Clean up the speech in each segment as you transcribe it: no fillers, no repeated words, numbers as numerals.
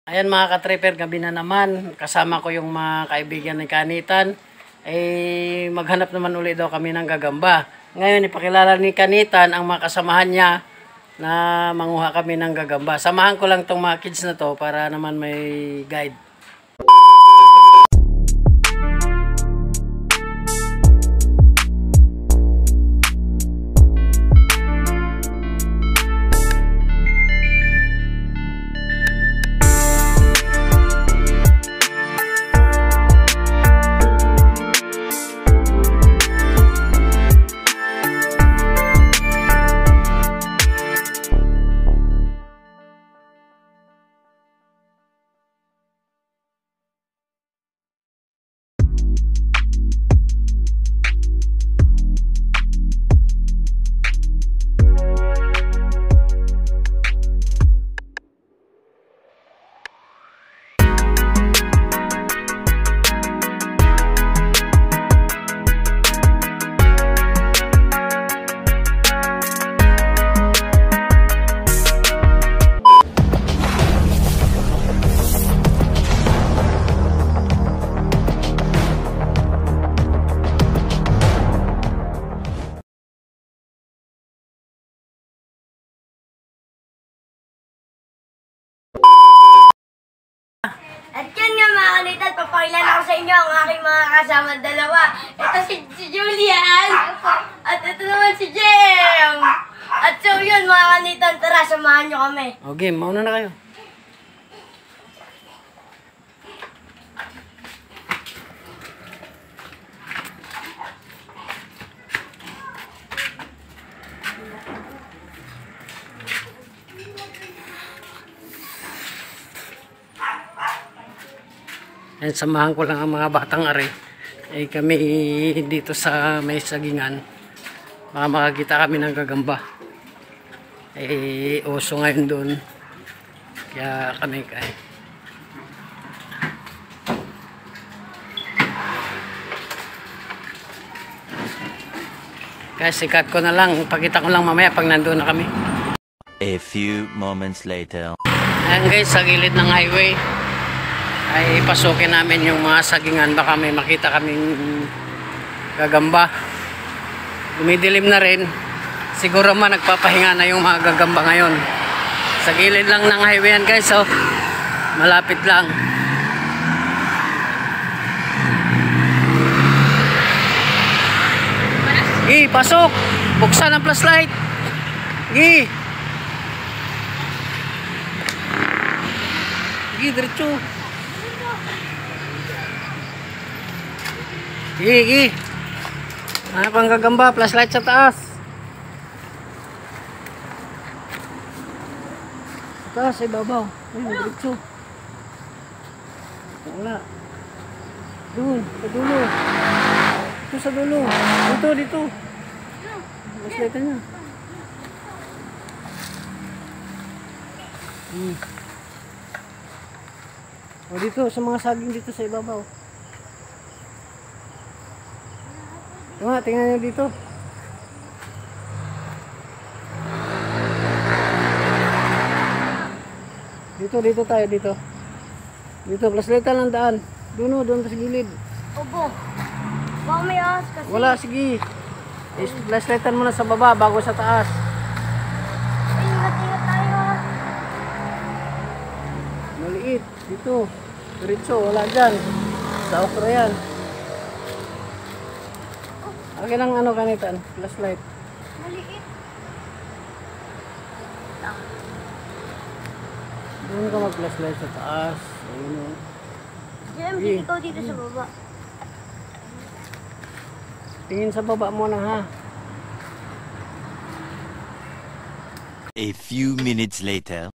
Ayan mga ka-tripper, gabi na naman. Kasama ko yung mga kaibigan ni Kanitan. Maghanap naman ulit daw kami ng gagamba. Ngayon ipakilala ni Kanitan ang mga kasamahan niya na manguha kami ng gagamba. Samahan ko lang tong mga kids na to para naman may guide. At yun nga mga kanitan, papakilala ko sa inyo ang aking mga kasama dalawa. Ito si Julian, at ito naman si Jem. At so yun mga kanitan, tara samahan nyo kami. Okay, mauna na kayo. And samahan ko lang ang mga batang are. Kami dito sa may sagingan. Baka makakita kami ng gagamba. Uso ngayon doon. Kaya kami Kaya sikat ko na lang. Pakita ko lang mamaya pag nandoon na kami. A few moments later. Ayan guys, sa gilid ng highway ay pasukin namin yung mga sagingan, baka may makita kaming gagamba. Dumidilim na rin, siguro man nagpapahinga na yung mga gagamba ngayon. Sa gilid lang ng highway yan guys, so malapit lang. Pasok, buksan ang flashlight. Diretso. Ano pang gagamba? Flashlight sa taas. Sa taas, ibabaw. Diretso. Wala. Doon, sa dulo. Ito sa dulo. Dito. Flashlight niya. O dito, sa mga saging dito sa ibabaw. Tingnan nyo dito. Dito tayo, dito. Dito, flashlightan lang daan. Doon sa gilid. Opo. Baka may ahas kasi. Wala, sige. Flashlightan muna sa baba bago sa taas. Ingat tayo. Maliit, dito. Diretso, wala dyan. Sa okra yan. Akin ang Kanitan, flashlight. Maliit. Doon ka mag-flashlight sa taas. Ayun o. Jem, ikaw dito sa baba. Tingin sa baba muna ha. A few minutes later.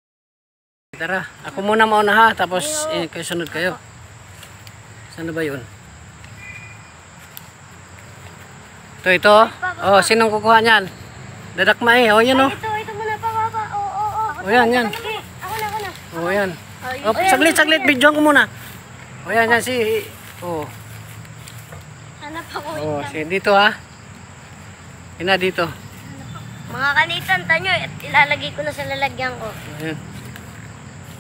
Tara, ako muna mauna ha, tapos kayo sunod kayo. Saan na ba yun? Ito. Oh, sinong kukuha niyan? Dadakma yun oh. Ito muna pa baba. Oo. Yan. Ako na. Oh, yan. Oh, saglit, videoan ko muna. Oh, yan si... Oh. Hanap ako. Oh, dito ha. Dito. Mga kanitan, tanyo, ilalagay ko na sa lalagyan ko. Ayan.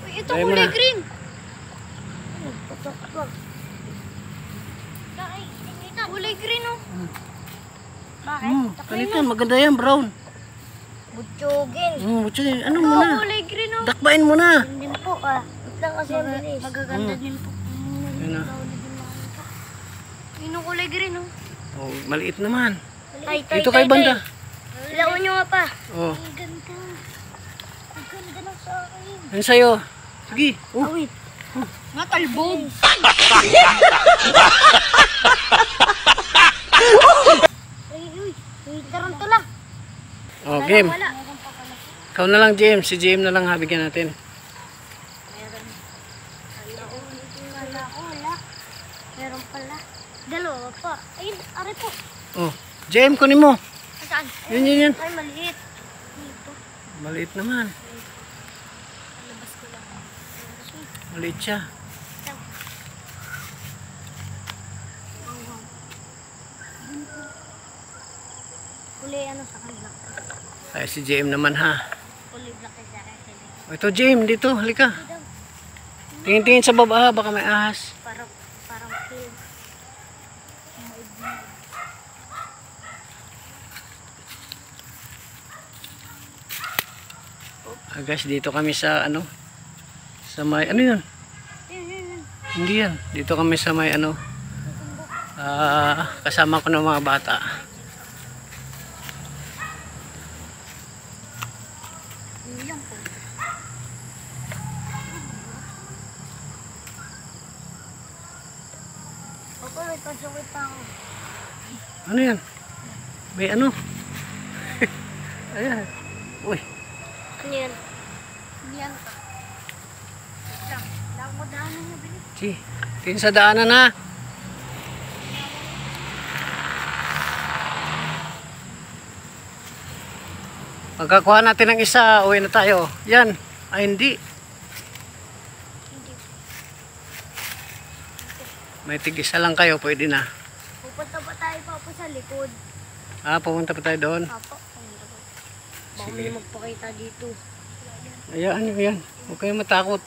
Uy, ito kulay green. Wag. Kulay green oh. Bakit? Ganito, maganda yan, brown. Butchugin. Butchugin. Ano Oo, muna? kulay green oh. Dakbain mo na. Hindi po ah. Wait lang kasi ang bilis. Magaganda din po. Yun na. Yun ang kulay green oh. Oh, maliit naman. Tay, Dito kay banda. Ilawan nyo nga pa. Oh. Ang ganda. Ang ganda lang sa akin. Yan sa'yo. Sige. Oh. Wait. Nga talbog. Uy, tarantula. Oh, game. Wala. Ikaw na lang, James. Si James na lang habigyan natin. Wala. Meron pala. Dalawa pa. Ayun, ari po. Oh. James, kunin mo. Saan? Yan. Ay, maliit. Dito. Maliit naman. Labas ko lang. Maliit siya. Kulay ano sa kanila? Ay, si James naman ha. Kulay black sa akin. Oh, ito, James. Dito. Halika. Tingin-tingin sa baba. Baka may ahas. Parang film. Guys, dito kami sa ano? Sa may, ano yun? Hindi yan. Dito kami sa may ano? Kasama ko ng mga bata. Yan po. Opo, may pasukit pa ako. Ano yan? May ano? Ayan. Uy. Ano yan? Yan pa. Lang. Lang mo daanan niya, bilis. Si, tingin sa daanan ha. Pagkakuha natin ng isa, uwi na tayo. Yan. Ay, hindi. Hindi. May tig-isa lang kayo, pwede na. Pupunta pa tayo pa po sa likod. Pupunta pa tayo doon. Apo. Baka Sige. may magpakita dito. Ayan, yan. Huwag kayong matakot.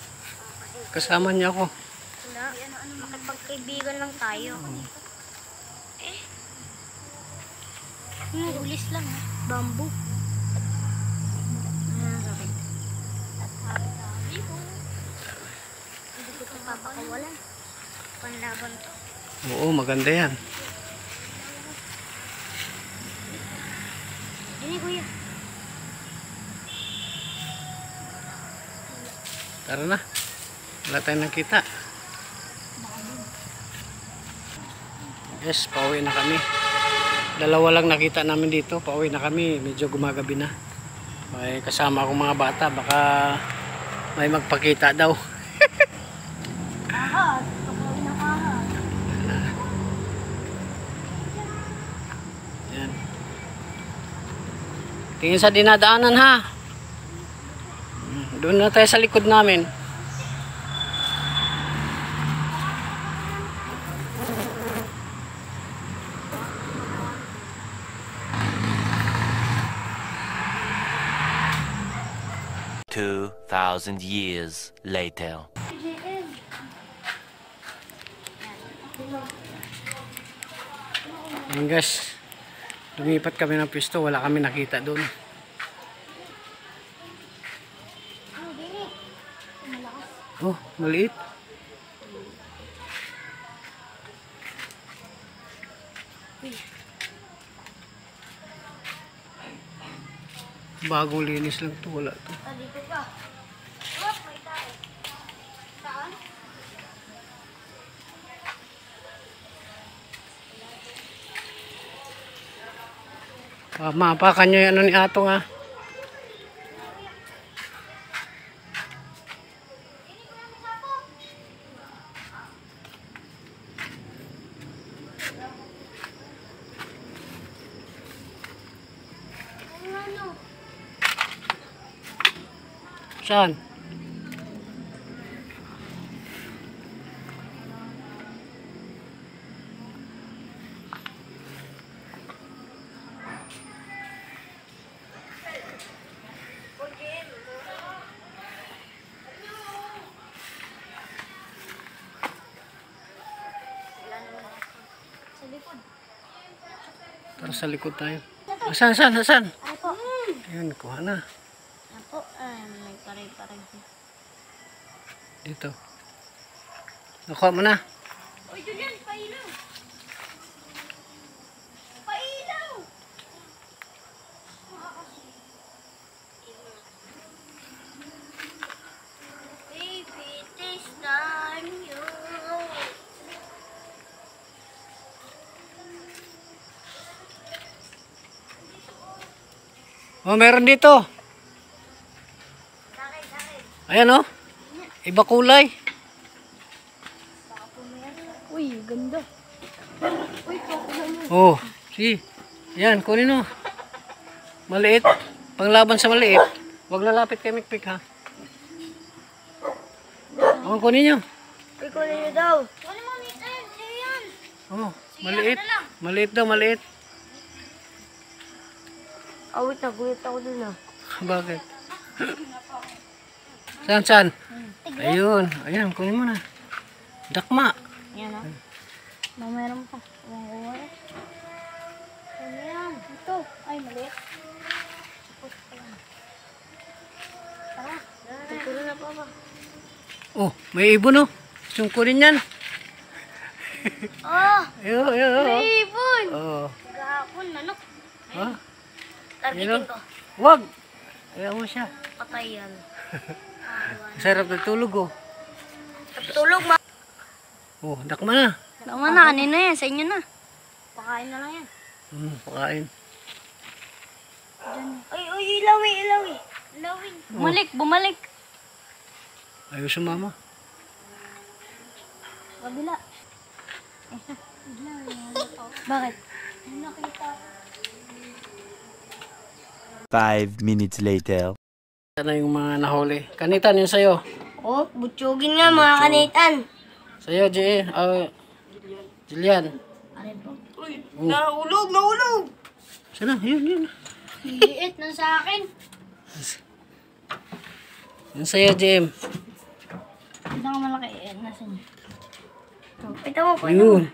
Kasama niya ako. Wala. Makipagkaibigan lang tayo. Eh. Ulis lang. Bamboo. Hindi ko ito papakawalan. Panlaban to. Oo, maganda yan. Ini kuya. Tara na. Wala tayong nakita. Yes, pauwi na kami. Dalawa lang nakita namin dito. Pauwi na kami. Medyo gumagabi na. May kasama akong mga bata. Baka may magpakita daw. Ahas. Pagkawin ng ahas. Yan. Tingin sa dinadaanan ha. Doon na tayo sa likod namin. "2,000 years later." Yan guys. Lumipat kami ng pwesto. Wala kami nakita doon. Oh, maliit. Bagong linis lang to, wala to. Dito pa. Oh, may tao. Saan? Maapakan nyo yung ano ni Atong ha. Ano? Saan? Tara sa likod tayo. Saan? Ay po. Ayun, kuha na. Apo, may paray-paray. Dito. Nakuha mo na. Uy, Julian, pailaw. Pailaw. Baby, this time you. Oh, meron dito. Sakit. Ayan oh. Iba kulay. Uy, ganda. Uy, kukuha mo. Oh, si. Ayan, kunin mo. Maliit. Panglaban sa maliit. Huwag lalapit kay Mikpik ha. Oh, kunin nyo. Uy, kunin nyo daw. Kunin mo, Nathan. Ayan. Oh, maliit. Maliit daw, maliit. Awit, nagulit ako dun ah. Bakit? Saan? Ayun. Ayan, kunin mo na. Dakma. Yan o. Meron pa. Ano yan? Ito. Ay, maliit. Tara. Tagpuro na pa ba? Oh, may ibon oh. Sungkunin yan. Oh! Ayun. May ibon! Oh. Gahapon, manok. Ha? Targetin ko. Wag. Ayaw mo siya. Patay yan. Sarap na tulog oh. Tulog ma. Oh, dakma na. Tama na, kanina yan. Sa inyo na. Pakain na lang yan. Pakain. Ay, ilawi. Bumalik. Ayaw sumama. Kabila. Bakit? Nakita. 5 minutes later. Ano yung mga nahuli? Kanitan yun sa'yo. Oh, butsugin nga mga kanitan. Sa'yo, Jillian. Nahulog! Sana, yun. Liit na sa akin. Yun sa'yo, JM. Ito nga malaki. Nasaan? Ito mo po. Yun.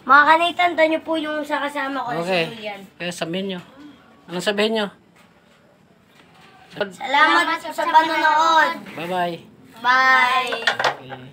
Mga kanitan, to nyo po yung sa kasama ko na Okay. si Julian. Kaya sabihin nyo. Anong sabihin nyo? Salamat sa panonood. Bye-bye. Bye! Okay.